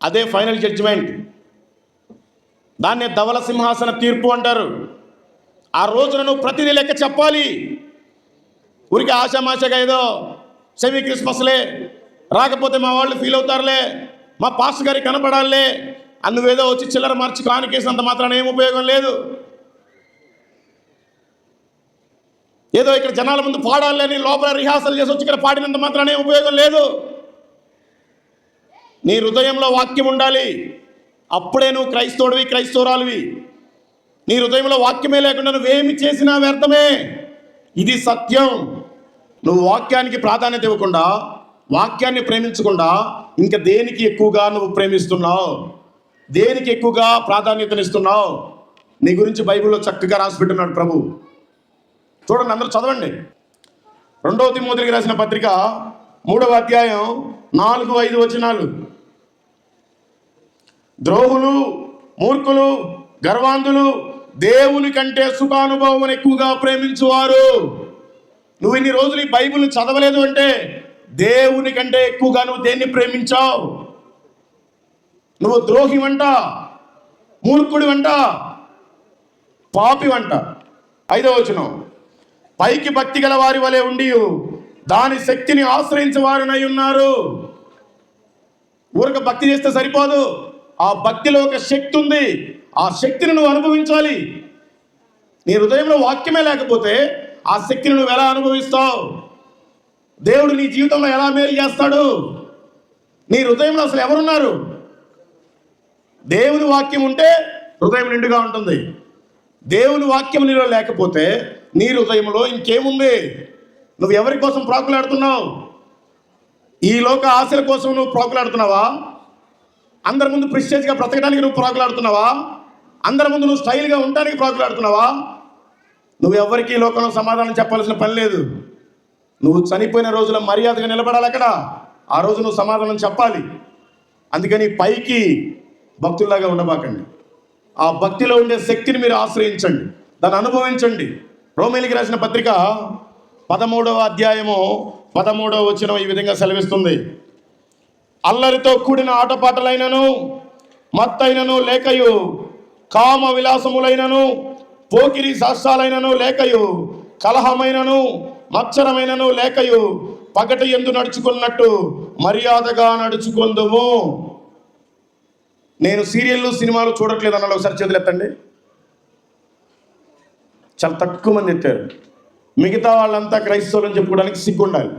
అదే final judgement. దాన్ని ధవల సింహాసన తీర్పు అంటారు. ఆ రోజున నువ్వు ప్రతిదీ లెక్క చెప్పాలి. ఊరికి ఆశామాషగా ఏదో సెమీ క్రిస్మస్లే, రాకపోతే మా వాళ్ళు ఫీల్ అవుతారులే, మా పాస్టర్ గారికి కనపడాలే నువ్వేదో వచ్చి చిల్లర మార్చి కానుకేసినంత మాత్రాన ఏం ఉపయోగం లేదు. ఏదో ఇక్కడ జనాల ముందు పాడాలని లోపల రిహార్సల్ చేసి వచ్చి ఇక్కడ పాడినంత మాత్రాన ఏం ఉపయోగం లేదు. నీ హృదయంలో వాక్యం ఉండాలి. అప్పుడే నువ్వు క్రైస్తవుడివి, క్రైస్తవురాలివి. నీ హృదయంలో వాక్యమే లేకుండా నువ్వేమి చేసినా వ్యర్థమే. ఇది సత్యం. నువ్వు వాక్యానికి ప్రాధాన్యత ఇవ్వకుండా, వాక్యాన్ని ప్రేమించకుండా ఇంకా దేనికి ఎక్కువగా నువ్వు ప్రేమిస్తున్నావు, దేనికి ఎక్కువగా ప్రాధాన్యతనిస్తున్నావు? నీ గురించి బైబిల్లో చక్కగా రాసిపెట్టున్నాడు ప్రభు. చూడండి, అందరూ చదవండి. 2వ తిమోతికి రాసిన పత్రిక 3వ అధ్యాయం 4-5 వచనాలు. ద్రోహులు, మూర్ఖులు, గర్వాంధులు దేవుని కంటే సుఖానుభవం ఎక్కువగా ప్రేమించువారు. నువ్వు ఇన్ని రోజులు ఈ బైబిల్ని చదవలేదు అంటే దేవుని కంటే ఎక్కువగా నువ్వు దేన్ని ప్రేమించావు? నువ్వు ద్రోహి వంట, మూర్ఖుడి వంట, పాపి వంట. 5వ వచనం, పైకి భక్తి గల వారి వలె ఉండి దాని శక్తిని ఆశ్రయించేవారునై ఉన్నారు. ఊరక భక్తి చేస్తే సరిపోదు. ఆ భక్తిలో ఒక శక్తి ఉంది. ఆ శక్తిని నువ్వు అనుభవించాలి. నీ హృదయంలో వాక్యమే లేకపోతే ఆ శక్తిని నువ్వు ఎలా అనుభవిస్తావు? దేవుడు నీ జీవితంలో ఎలా మేలు చేస్తాడు? నీ హృదయంలో అసలు ఎవరున్నారు? దేవుని వాక్యం ఉంటే హృదయం నిండుగా ఉంటుంది. దేవుని వాక్యం నీలో లేకపోతే నీ హృదయంలో ఇంకేముంది? నువ్వు ఎవరి కోసం ప్రాకులాడుతున్నావు? ఈ లోక ఆశల కోసం నువ్వు ప్రాకులాడుతున్నావా? అందరి ముందు ప్రిస్టేజ్గా బ్రతకడానికి నువ్వు ప్రాకులాడుతున్నావా? అందరి ముందు నువ్వు స్టైల్గా ఉండడానికి ప్రాకులాడుతున్నావా? నువ్వు ఎవరికి ఈ లోకంలో సమాధానం చెప్పాల్సిన పని లేదు. నువ్వు చనిపోయిన రోజుల మర్యాదగా నిలబడాలి అక్కడ. ఆ రోజు నువ్వు సమాధానం చెప్పాలి. అందుకని పైకి భక్తుల్లాగా ఉండబాకండి. ఆ భక్తిలో ఉండే శక్తిని మీరు ఆశ్రయించండి, దాన్ని అనుభవించండి. రోమీయులకు రాసిన పత్రిక 13వ అధ్యాయము 13వ వచనం ఈ విధంగా సెలవిస్తుంది. అల్లరితో కూడిన ఆటపాటలైనను, మత్తైనను లేకయు, కామ విలాసములైనను, పోకిరి శాస్త్రాలైనను లేకయు, కలహమైనను మత్సరమైనను లేకయు, పగటి యందు నడుచుకున్నట్టు మర్యాదగా నడుచుకుందుము. నేను సీరియళ్ళు, సినిమాలు చూడట్లేదు అన్నాడు. ఒకసారి చేతులు ఎత్తండి. చాలా తక్కువ మంది ఎత్తారు. మిగతా వాళ్ళంతా క్రైస్తవులని చెప్పుకోవడానికి సిగ్గుండాలి.